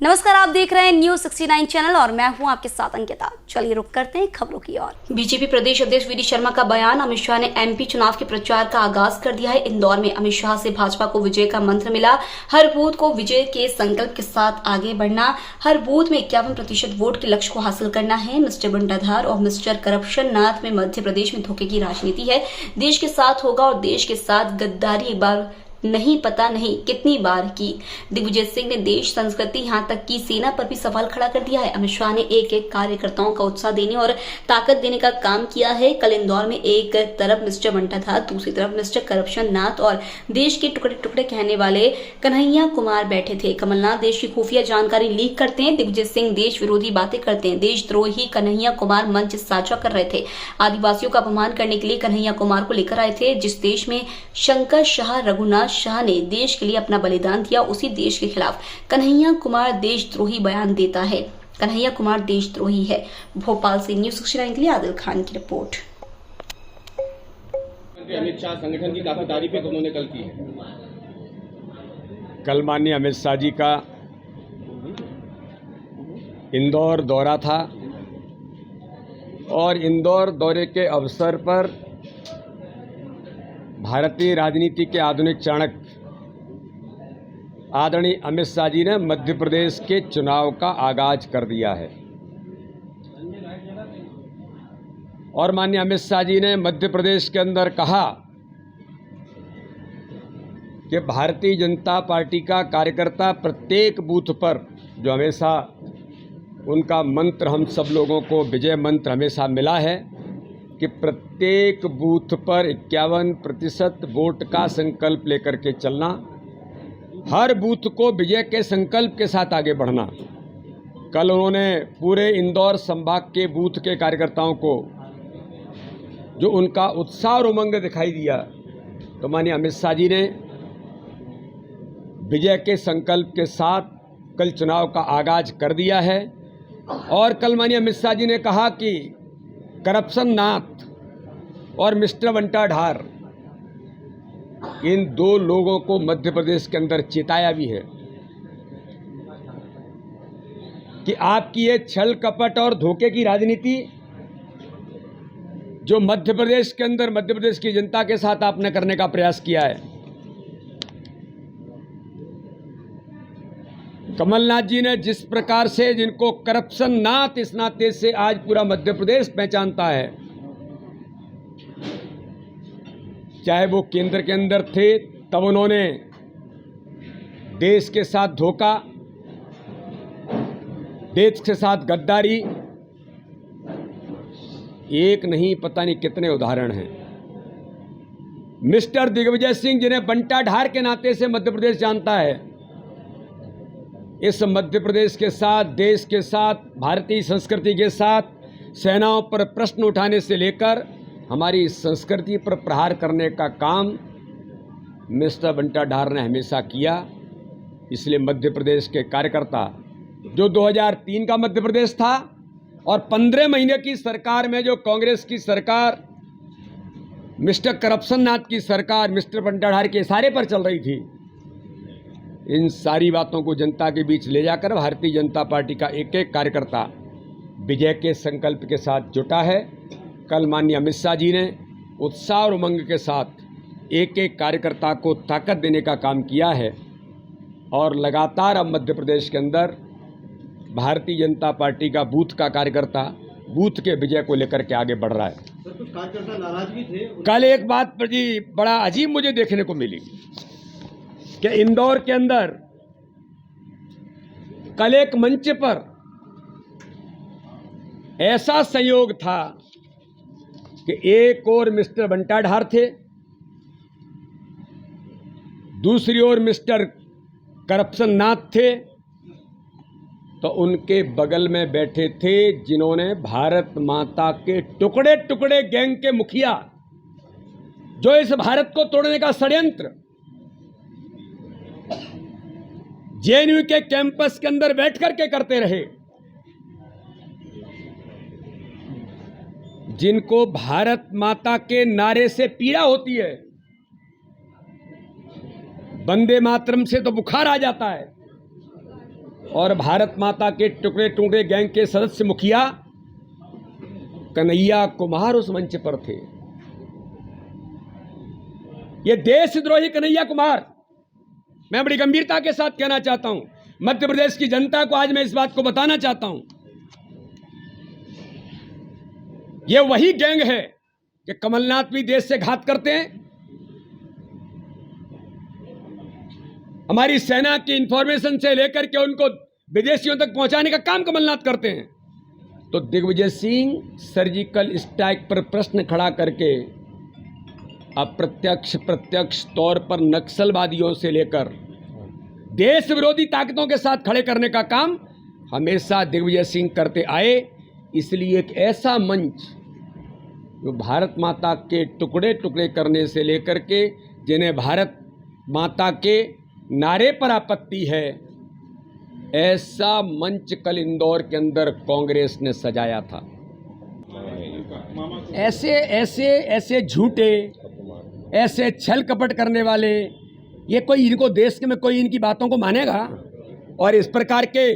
नमस्कार, आप देख रहे हैं न्यूज़ 69 चैनल और मैं हूं आपके साथ अंकिता। चलिए रुक करते हैं खबरों की ओर। बीजेपी प्रदेश अध्यक्ष वी डी शर्मा का बयान। अमित शाह ने एमपी चुनाव के प्रचार का आगाज कर दिया है। इंदौर में अमित शाह से भाजपा को विजय का मंत्र मिला। हर बूथ को विजय के संकल्प के साथ आगे बढ़ना, हर बूथ में 51% वोट के लक्ष्य को हासिल करना है। मिस्टर बंटाधार और मिस्टर करप्शन नाथ में मध्य प्रदेश में धोखे की राजनीति है। देश के साथ होगा और देश के साथ गद्दारी एक बार नहीं, पता नहीं कितनी बार की। दिग्विजय सिंह ने देश, संस्कृति, यहां तक की सेना पर भी सवाल खड़ा कर दिया है। अमित शाह ने एक एक कार्यकर्ताओं का उत्साह देने और ताकत देने का काम किया है। कल इंदौर में एक तरफ मिस्टर बंटाधार, दूसरी तरफ मिस्टर करप्शन नाथ और देश के टुकड़े टुकड़े कहने वाले कन्हैया कुमार बैठे थे। कमलनाथ देश की खुफिया जानकारी लीक करते हैं, दिग्विजय सिंह देश विरोधी बातें करते हैं। देशद्रोही कन्हैया कुमार मंच साझा कर रहे थे। आदिवासियों का अपमान करने के लिए कन्हैया कुमार को लेकर आए थे। जिस देश में शंकर शाह, रघुनाथ शाह ने देश के लिए अपना बलिदान दिया, उसी देश के खिलाफ कन्हैया कुमार देशद्रोही बयान देता है। कन्हैया कुमार देशद्रोही है। भोपाल से न्यूज़ 69 के लिए आदिल खान की रिपोर्ट। अमित शाह संगठन की काफी तारीफें उन्होंने कल की है। कल माननीय अमित शाह जी का इंदौर दौरा था और इंदौर दौरे के अवसर पर भारतीय राजनीति के आधुनिक चाणक्य आदरणीय अमित शाह जी ने मध्य प्रदेश के चुनाव का आगाज कर दिया है और माननीय अमित शाह जी ने मध्य प्रदेश के अंदर कहा कि भारतीय जनता पार्टी का कार्यकर्ता प्रत्येक बूथ पर, जो हमेशा उनका मंत्र हम सब लोगों को विजय मंत्र हमेशा मिला है कि प्रत्येक बूथ पर 51% वोट का संकल्प लेकर के चलना, हर बूथ को विजय के संकल्प के साथ आगे बढ़ना। कल उन्होंने पूरे इंदौर संभाग के बूथ के कार्यकर्ताओं को जो उनका उत्साह और उमंग दिखाई दिया, तो माननीय अमित शाह जी ने विजय के संकल्प के साथ कल चुनाव का आगाज कर दिया है। और कल माननीय अमित शाह जी ने कहा कि करप्शन नाथ और मिस्टर बंटाधार, इन दो लोगों को मध्य प्रदेश के अंदर चेताया भी है कि आपकी ये छल कपट और धोखे की राजनीति जो मध्य प्रदेश के अंदर मध्य प्रदेश की जनता के साथ आपने करने का प्रयास किया है। कमलनाथ जी ने जिस प्रकार से, जिनको करप्शन नाथ इस नाते से आज पूरा मध्य प्रदेश पहचानता है, चाहे वो केंद्र के अंदर थे तब उन्होंने देश के साथ धोखा, देश के साथ गद्दारी, एक नहीं पता नहीं कितने उदाहरण हैं। मिस्टर दिग्विजय सिंह, जिन्हें बंटाधार के नाते से मध्य प्रदेश जानता है, इस मध्य प्रदेश के साथ, देश के साथ, भारतीय संस्कृति के साथ सेनाओं पर प्रश्न उठाने से लेकर हमारी संस्कृति पर प्रहार करने का काम मिस्टर बंटाधार ने हमेशा किया। इसलिए मध्य प्रदेश के कार्यकर्ता, जो 2003 का मध्य प्रदेश था और 15 महीने की सरकार में जो कांग्रेस की सरकार, मिस्टर करप्शन नाथ की सरकार, मिस्टर बंटाधार के इशारे पर चल रही थी, इन सारी बातों को जनता के बीच ले जाकर भारतीय जनता पार्टी का एक एक कार्यकर्ता विजय के संकल्प के साथ जुटा है। कल माननीय अमित शाह जी ने उत्साह और उमंग के साथ एक एक कार्यकर्ता को ताकत देने का काम किया है और लगातार अब मध्य प्रदेश के अंदर भारतीय जनता पार्टी का बूथ का कार्यकर्ता बूथ के विजय को लेकर के आगे बढ़ रहा है। सर, कुछ कार्यकर्ता नाराज भी थे। कल एक बात पर जी बड़ा अजीब मुझे देखने को मिली कि इंदौर के अंदर कल एक मंच पर ऐसा संयोग था कि एक ओर मिस्टर बंटाधार थे, दूसरी ओर मिस्टर करप्शन नाथ थे, तो उनके बगल में बैठे थे जिन्होंने भारत माता के टुकड़े टुकड़े गैंग के मुखिया, जो इस भारत को तोड़ने का षड्यंत्र जेएनयू के कैंपस के अंदर बैठ करके करते रहे, जिनको भारत माता के नारे से पीड़ा होती है, वंदे मातरम से तो बुखार आ जाता है, और भारत माता के टुकड़े टुकड़े गैंग के सदस्य मुखिया कन्हैया कुमार उस मंच पर थे। ये देशद्रोही कन्हैया कुमार, मैं बड़ी गंभीरता के साथ कहना चाहता हूं, मध्य प्रदेश की जनता को आज मैं इस बात को बताना चाहता हूं, ये वही गैंग है कि कमलनाथ भी देश से घात करते हैं, हमारी सेना की इंफॉर्मेशन से लेकर के उनको विदेशियों तक पहुंचाने का काम कमलनाथ करते हैं। तो दिग्विजय सिंह सर्जिकल स्ट्राइक पर प्रश्न खड़ा करके अप्रत्यक्ष प्रत्यक्ष तौर पर नक्सलवादियों से लेकर देश विरोधी ताकतों के साथ खड़े करने का काम हमेशा दिग्विजय सिंह करते आए। इसलिए एक ऐसा मंच जो भारत माता के टुकड़े टुकड़े करने से लेकर के जिन्हें भारत माता के नारे पर आपत्ति है, ऐसा मंच कल इंदौर के अंदर कांग्रेस ने सजाया था। ऐसे ऐसे ऐसे झूठे, ऐसे छल कपट करने वाले, ये कोई इनको देश में कोई इनकी बातों को मानेगा? और इस प्रकार के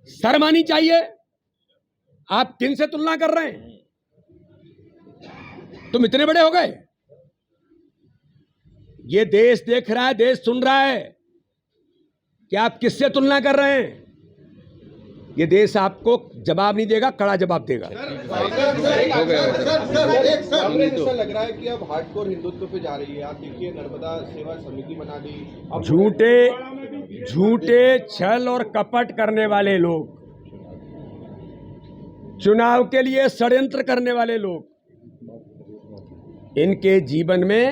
शर्म आनी चाहिए। आप किन से तुलना कर रहे हैं? तुम इतने बड़े हो गए? ये देश देख रहा है, देश सुन रहा है कि आप किससे तुलना कर रहे हैं। ये देश आपको जवाब नहीं देगा, कड़ा जवाब देगा। ऐसा लग रहा है कि अब हार्डकोर हिंदुत्व पे जा रही है। आप देखिए, नर्मदा सेवा समिति बना दी। झूठे छल और कपट करने वाले लोग, चुनाव के लिए षड्यंत्र करने वाले लोग, इनके जीवन में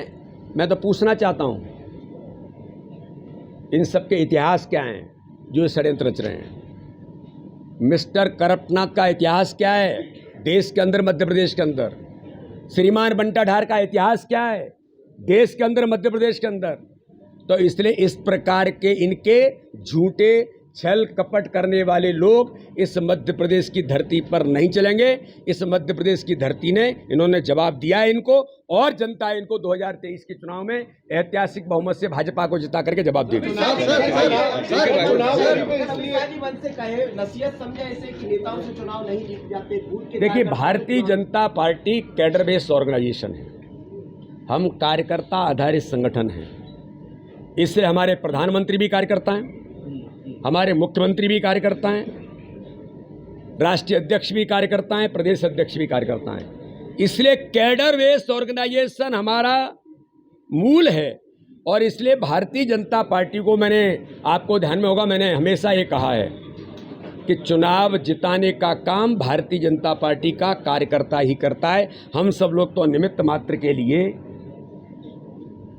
मैं तो पूछना चाहता हूं, इन सबके इतिहास क्या हैं जो षड्यंत्र रच रहे हैं? मिस्टर करप्टनाथ का इतिहास क्या है देश के अंदर, मध्य प्रदेश के अंदर? श्रीमान बंटा ढार का इतिहास क्या है देश के अंदर, मध्य प्रदेश के अंदर? तो इसलिए इस प्रकार के इनके झूठे छल कपट करने वाले लोग इस मध्य प्रदेश की धरती पर नहीं चलेंगे। इस मध्य प्रदेश की धरती ने, इन्होंने जवाब दिया है इनको, और जनता इनको 2023 के चुनाव में ऐतिहासिक बहुमत से भाजपा को जिता करके जवाब देगी। देखिए, Bharatiya Janata party cadre based organisation है, हम कार्यकर्ता आधारित संगठन हैं। इससे हमारे प्रधानमंत्री भी कार्यकर्ता हैं, हमारे मुख्यमंत्री भी कार्यकर्ता हैं, राष्ट्रीय अध्यक्ष भी कार्यकर्ता हैं, प्रदेश अध्यक्ष भी कार्यकर्ता हैं। इसलिए कैडर बेस्ड ऑर्गेनाइजेशन हमारा मूल है। और इसलिए भारतीय जनता पार्टी को, मैंने, आपको ध्यान में होगा, मैंने हमेशा ये कहा है कि चुनाव जिताने का काम भारतीय जनता पार्टी का कार्यकर्ता ही करता है। हम सब लोग तो निमित्त मात्र के लिए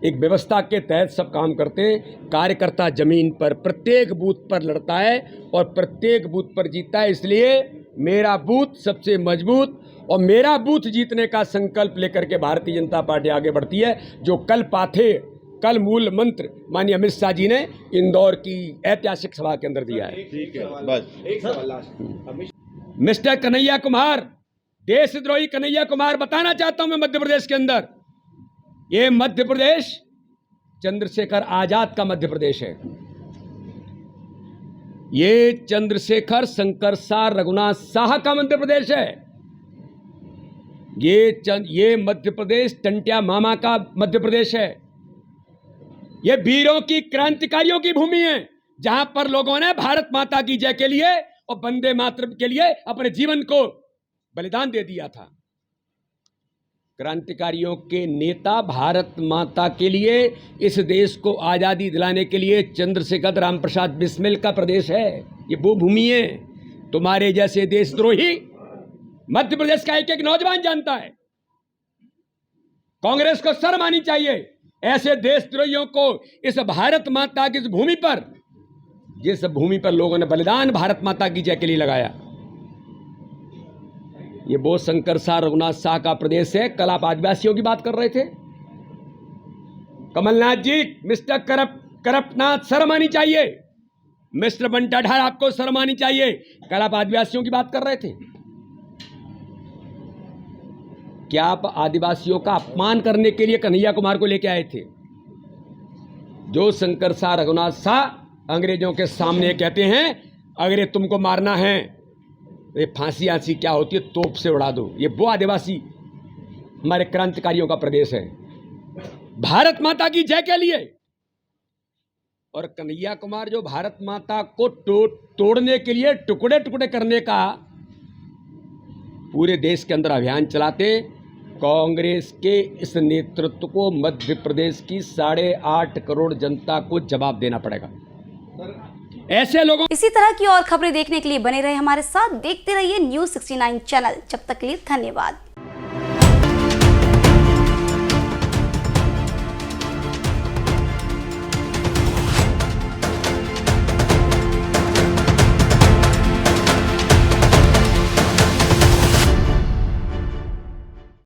एक व्यवस्था के तहत सब काम करते हैं। कार्यकर्ता जमीन पर प्रत्येक बूथ पर लड़ता है और प्रत्येक बूथ पर जीतता है। इसलिए मेरा बूथ सबसे मजबूत और मेरा बूथ जीतने का संकल्प लेकर के भारतीय जनता पार्टी आगे बढ़ती है, जो कल मूल मंत्र माननीय अमित शाह जी ने इंदौर की ऐतिहासिक सभा के अंदर दिया है। ठीक है, बस एक सवाल। मिस्टर कन्हैया कुमार, देशद्रोही कन्हैया कुमार, बताना चाहता हूं मैं मध्य प्रदेश के अंदर, ये मध्य प्रदेश चंद्रशेखर आजाद का मध्य प्रदेश है। ये चंद्रशेखर शंकर शाह रघुनाथ साह का मध्य प्रदेश है। ये मध्य प्रदेश टंटिया मामा का मध्य प्रदेश है। ये वीरों की, क्रांतिकारियों की भूमि है, जहां पर लोगों ने भारत माता की जय के लिए और वंदे मातरम के लिए अपने जीवन को बलिदान दे दिया था। क्रांतिकारियों के नेता भारत माता के लिए, इस देश को आज़ादी दिलाने के लिए चंद्रशेखर रामप्रसाद बिस्मिल का प्रदेश है। ये वो भूमि है। तुम्हारे जैसे देशद्रोही मध्य प्रदेश का एक एक नौजवान जानता है। कांग्रेस को शर्म आनी चाहिए ऐसे देशद्रोहियों को इस भारत माता की भूमि पर, जिस भूमि पर लोगों ने बलिदान भारत माता की जय के लिए लगाया। ये वो शंकर शाह रघुनाथ शाह का प्रदेश है। कल आप आदिवासियों की बात कर रहे थे। कमलनाथ जी, मिस्टर करप्टनाथ, शर्म आनी चाहिए। मिस्टर बंटा ढार, आपको शर्म आनी चाहिए। कल आप आदिवासियों की बात कर रहे थे। क्या आप आदिवासियों का अपमान करने के लिए कन्हैया कुमार को लेके आए थे? जो शंकर शाह रघुनाथ शाह अंग्रेजों के सामने कहते हैं अगर ये तुमको मारना है तो ये फांसी आंसी क्या होती है, तोप से उड़ा दो। ये वो आदिवासी हमारे क्रांतिकारियों का प्रदेश है। भारत माता की जय के लिए। और कन्हैया कुमार जो भारत माता को तोड़ने के लिए, टुकड़े टुकड़े करने का पूरे देश के अंदर अभियान चलाते, कांग्रेस के इस नेतृत्व को मध्य प्रदेश की 8.5 करोड़ जनता को जवाब देना पड़ेगा। ऐसे लोगों इसी तरह की और खबरें देखने के लिए बने रहे हमारे साथ, देखते रहिए News 69 चैनल। जब तक के लिए धन्यवाद।